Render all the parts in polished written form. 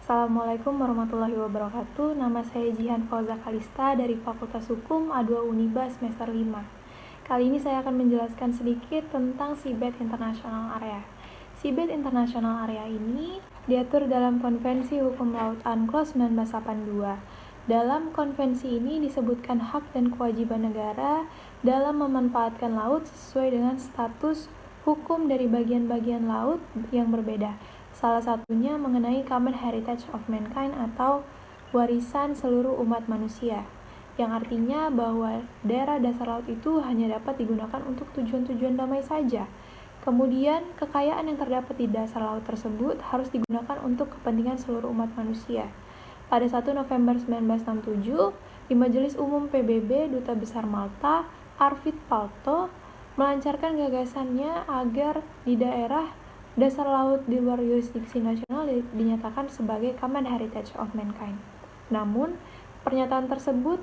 Assalamualaikum warahmatullahi wabarakatuh. Nama saya Jihan Fauza Kalista dari Fakultas Hukum A2 Uniba semester 5. Kali ini saya akan menjelaskan sedikit tentang Seabed International Area. Seabed International Area ini diatur dalam Konvensi Hukum Laut UNCLOS 1982. Dalam konvensi ini disebutkan hak dan kewajiban negara dalam memanfaatkan laut sesuai dengan status hukum dari bagian-bagian laut yang berbeda. Salah satunya mengenai Common Heritage of Mankind atau warisan seluruh umat manusia, yang artinya bahwa daerah dasar laut itu hanya dapat digunakan untuk tujuan-tujuan damai saja. Kemudian, kekayaan yang terdapat di dasar laut tersebut harus digunakan untuk kepentingan seluruh umat manusia. Pada 1 November 1967, di Majelis Umum PBB, Duta Besar Malta, Arvid Palto, melancarkan gagasannya agar di daerah dasar laut di luar yurisdiksi nasional dinyatakan sebagai Common Heritage of Mankind. Namun, pernyataan tersebut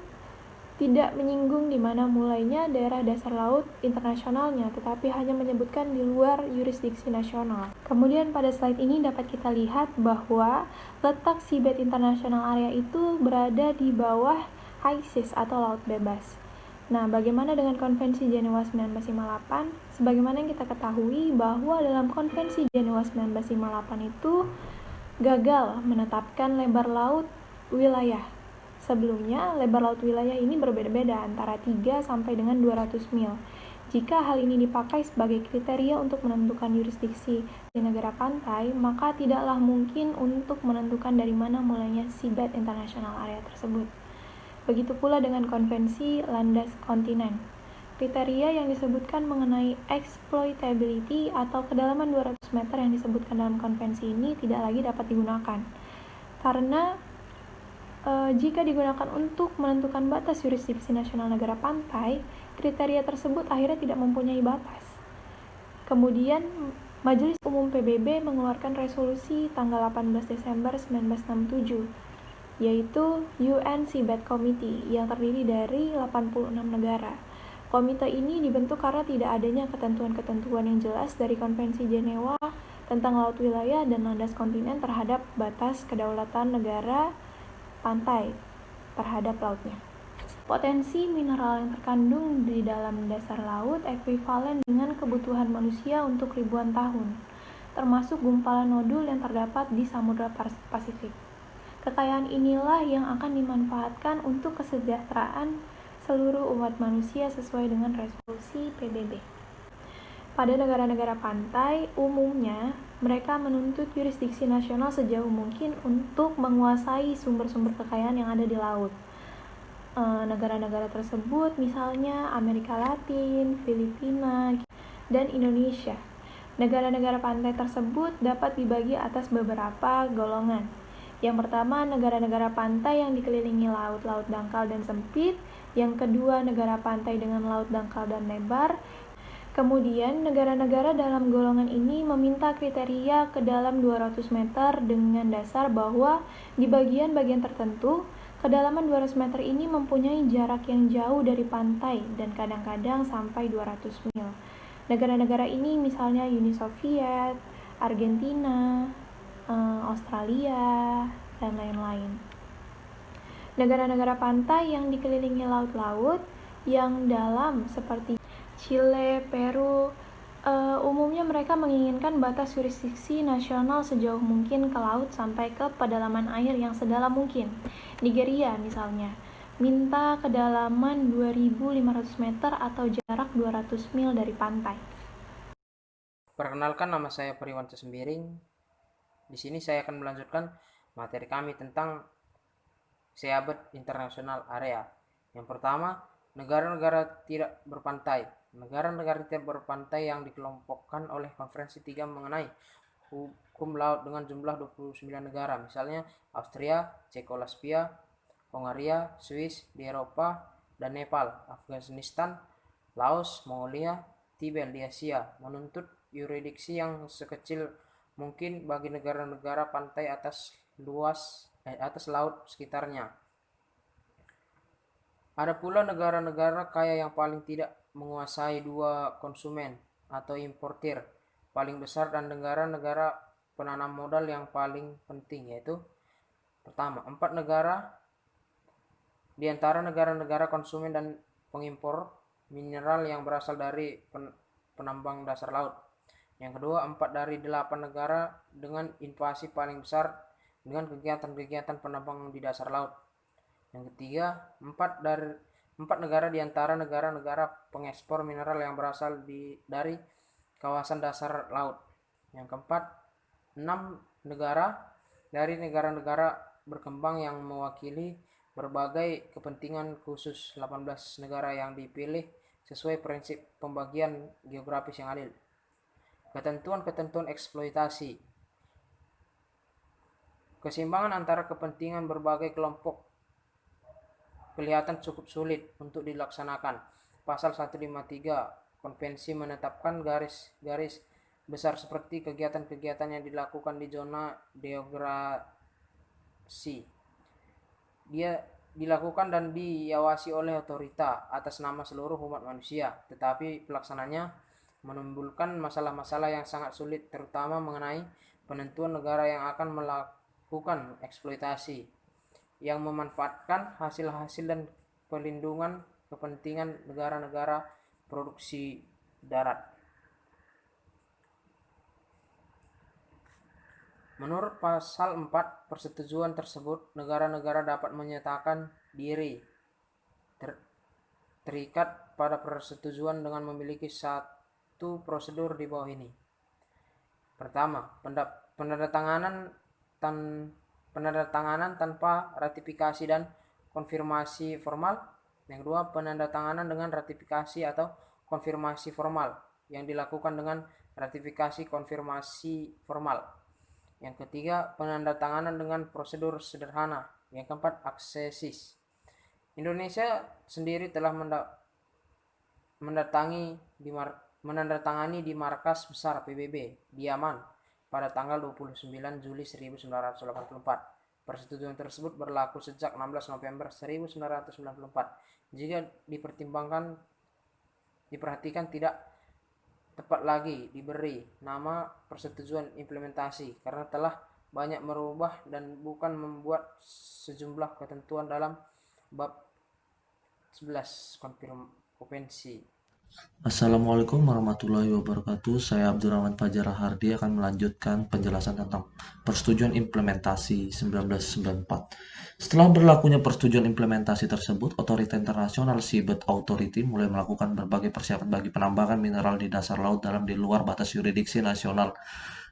tidak menyinggung di mana mulainya daerah dasar laut internasionalnya, tetapi hanya menyebutkan di luar yurisdiksi nasional. Kemudian pada slide ini dapat kita lihat bahwa letak Seabed International Area itu berada di bawah high seas atau laut bebas. Nah, bagaimana dengan Konvensi Jenewa 1958? Sebagaimana yang kita ketahui bahwa dalam Konvensi Jenewa 1958 itu gagal menetapkan lebar laut wilayah. Sebelumnya, lebar laut wilayah ini berbeda-beda antara 3 sampai dengan 200 mil. Jika hal ini dipakai sebagai kriteria untuk menentukan yurisdiksi di negara pantai, maka tidaklah mungkin untuk menentukan dari mana mulainya Seabed International Area tersebut. Begitu pula dengan konvensi landas kontinen. Kriteria yang disebutkan mengenai exploitability atau kedalaman 200 meter yang disebutkan dalam konvensi ini tidak lagi dapat digunakan. Karena jika digunakan untuk menentukan batas yurisdiksi nasional negara pantai, kriteria tersebut akhirnya tidak mempunyai batas. Kemudian, Majelis Umum PBB mengeluarkan resolusi tanggal 18 Desember 1967, yaitu UN Seabed Committee yang terdiri dari 86 negara. Komite ini dibentuk karena tidak adanya ketentuan-ketentuan yang jelas dari Konvensi Jenewa tentang laut wilayah dan landas kontinen terhadap batas kedaulatan negara pantai terhadap lautnya. Potensi mineral yang terkandung di dalam dasar laut ekuivalen dengan kebutuhan manusia untuk ribuan tahun, termasuk gumpalan nodul yang terdapat di Samudra Pasifik. Kekayaan inilah yang akan dimanfaatkan untuk kesejahteraan seluruh umat manusia sesuai dengan resolusi PBB. Pada negara-negara pantai, umumnya mereka menuntut yurisdiksi nasional sejauh mungkin untuk menguasai sumber-sumber kekayaan yang ada di laut. Negara-negara tersebut misalnya Amerika Latin, Filipina, dan Indonesia. Negara-negara pantai tersebut dapat dibagi atas beberapa golongan. Yang pertama, negara-negara pantai yang dikelilingi laut-laut dangkal dan sempit. Yang kedua, negara pantai dengan laut dangkal dan lebar. Kemudian, negara-negara dalam golongan ini meminta kriteria ke dalam 200 meter dengan dasar bahwa di bagian-bagian tertentu, kedalaman 200 meter ini mempunyai jarak yang jauh dari pantai dan kadang-kadang sampai 200 mil. Negara-negara ini misalnya Uni Soviet, Argentina, Australia, dan lain-lain. Negara-negara pantai yang dikelilingi laut-laut yang dalam seperti Chile, Peru, umumnya mereka menginginkan batas yurisdiksi nasional sejauh mungkin ke laut sampai ke kedalaman air yang sedalam mungkin. Nigeria misalnya, minta kedalaman 2.500 meter atau jarak 200 mil dari pantai. Perkenalkan, nama saya Periwanto Sembiring. Di sini saya akan melanjutkan materi kami tentang Seabed International Area. Yang pertama, negara-negara tidak berpantai. Negara-negara tidak berpantai yang dikelompokkan oleh Konferensi 3 mengenai hukum laut dengan jumlah 29 negara, misalnya Austria, Cekoslovakia, Hongaria, Swiss di Eropa, dan Nepal, Afghanistan, Laos, Mongolia, Tibet di Asia, menuntut yurisdiksi yang sekecil mungkin bagi negara-negara pantai atas laut sekitarnya. Ada pula negara-negara kaya yang paling tidak menguasai dua konsumen atau importir paling besar dan negara-negara penanam modal yang paling penting, yaitu Pertama, 4 negara di antara negara-negara konsumen dan pengimpor mineral yang berasal dari penambang dasar laut. Yang kedua, 4 dari 8 negara dengan invasi paling besar dengan kegiatan-kegiatan penambang di dasar laut. Yang ketiga, 4 negara di antara negara-negara pengekspor mineral yang berasal dari kawasan dasar laut. Yang keempat, 6 negara dari negara-negara berkembang yang mewakili berbagai kepentingan khusus. 18 negara yang dipilih sesuai prinsip pembagian geografis yang adil. Ketentuan-ketentuan eksploitasi. Keseimbangan antara kepentingan berbagai kelompok kelihatan cukup sulit untuk dilaksanakan. Pasal 153 Konvensi menetapkan garis-garis besar seperti kegiatan-kegiatan yang dilakukan di zona geografisi. Dia dilakukan dan diawasi oleh otorita atas nama seluruh umat manusia, tetapi pelaksananya menimbulkan masalah-masalah yang sangat sulit, terutama mengenai penentuan negara yang akan melakukan eksploitasi, yang memanfaatkan hasil-hasil dan pelindungan kepentingan negara-negara produksi darat. Menurut pasal 4 persetujuan tersebut, negara-negara dapat menyatakan diri terikat pada persetujuan dengan memiliki satu prosedur di bawah ini. Pertama, penandatanganan tanpa ratifikasi dan konfirmasi formal. Yang kedua, penandatanganan dengan ratifikasi atau konfirmasi formal yang dilakukan dengan ratifikasi konfirmasi formal. Yang ketiga, penandatanganan dengan prosedur sederhana. Yang keempat, aksesis. Indonesia sendiri telah menandatangani di markas besar PBB di Yaman pada tanggal 29 Juli 1984. Persetujuan tersebut berlaku sejak 16 November 1994. Jika diperhatikan tidak tepat lagi diberi nama persetujuan implementasi karena telah banyak merubah dan bukan membuat sejumlah ketentuan dalam bab 11 konvensi. Assalamualaikum warahmatullahi wabarakatuh. Saya Abdurrahman Fajar Hardi akan melanjutkan penjelasan tentang persetujuan implementasi 1994. Setelah berlakunya persetujuan implementasi tersebut, Otorita Internasional Seabed Authority mulai melakukan berbagai persiapan bagi penambangan mineral di dasar laut dalam di luar batas yurisdiksi nasional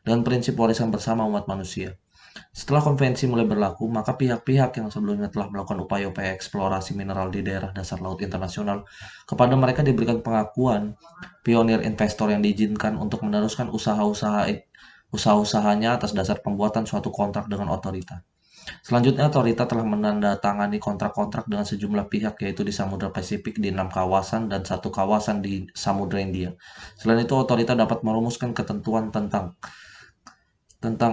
dan prinsip warisan bersama umat manusia. Setelah konvensi mulai berlaku, maka pihak-pihak yang sebelumnya telah melakukan upaya-upaya eksplorasi mineral di daerah dasar laut internasional, kepada mereka diberikan pengakuan pionir investor yang diizinkan untuk meneruskan usaha-usahanya atas dasar pembuatan suatu kontrak dengan otorita. Selanjutnya, otorita telah menandatangani kontrak-kontrak dengan sejumlah pihak, yaitu di Samudra Pasifik di 6 kawasan dan 1 kawasan di Samudra India. Selain itu, otorita dapat merumuskan ketentuan tentang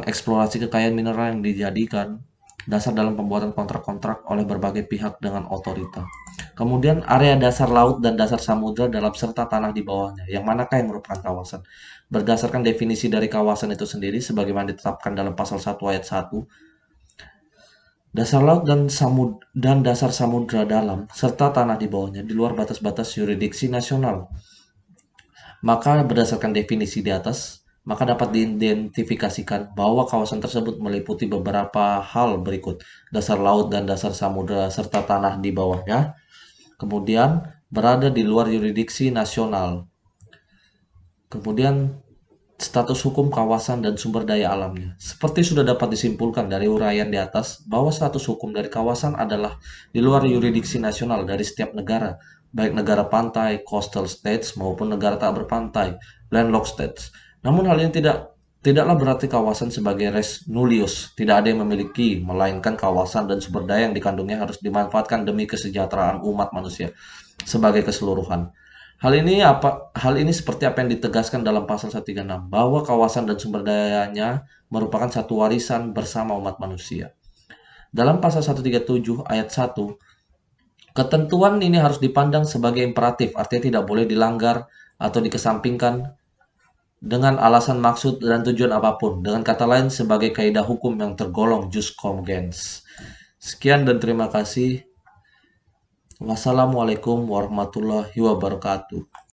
eksplorasi kekayaan mineral yang dijadikan dasar dalam pembuatan kontrak-kontrak oleh berbagai pihak dengan otorita. Kemudian area dasar laut dan dasar samudra dalam serta tanah di bawahnya, yang manakah yang merupakan kawasan. Berdasarkan definisi dari kawasan itu sendiri sebagaimana ditetapkan dalam pasal 1 ayat 1, dasar laut dan dasar samudra dalam serta tanah di bawahnya di luar batas-batas yurisdiksi nasional. Maka berdasarkan definisi di atas, maka dapat diidentifikasikan bahwa kawasan tersebut meliputi beberapa hal berikut: dasar laut dan dasar samudra serta tanah di bawahnya, kemudian berada di luar yurisdiksi nasional, kemudian status hukum kawasan dan sumber daya alamnya. Seperti sudah dapat disimpulkan dari uraian di atas, bahwa status hukum dari kawasan adalah di luar yurisdiksi nasional dari setiap negara, baik negara pantai, coastal states, maupun negara tak berpantai, landlocked states. Namun hal ini tidaklah berarti kawasan sebagai res nullius, tidak ada yang memiliki, melainkan kawasan dan sumber daya yang dikandungnya harus dimanfaatkan demi kesejahteraan umat manusia sebagai keseluruhan. Hal ini seperti apa yang ditegaskan dalam pasal 136, bahwa kawasan dan sumber dayanya merupakan satu warisan bersama umat manusia. Dalam pasal 137 ayat 1, ketentuan ini harus dipandang sebagai imperatif, artinya tidak boleh dilanggar atau dikesampingkan dengan alasan maksud dan tujuan apapun. Dengan kata lain sebagai kaidah hukum yang tergolong jus cogens. Sekian dan terima kasih. Wassalamualaikum warahmatullahi wabarakatuh.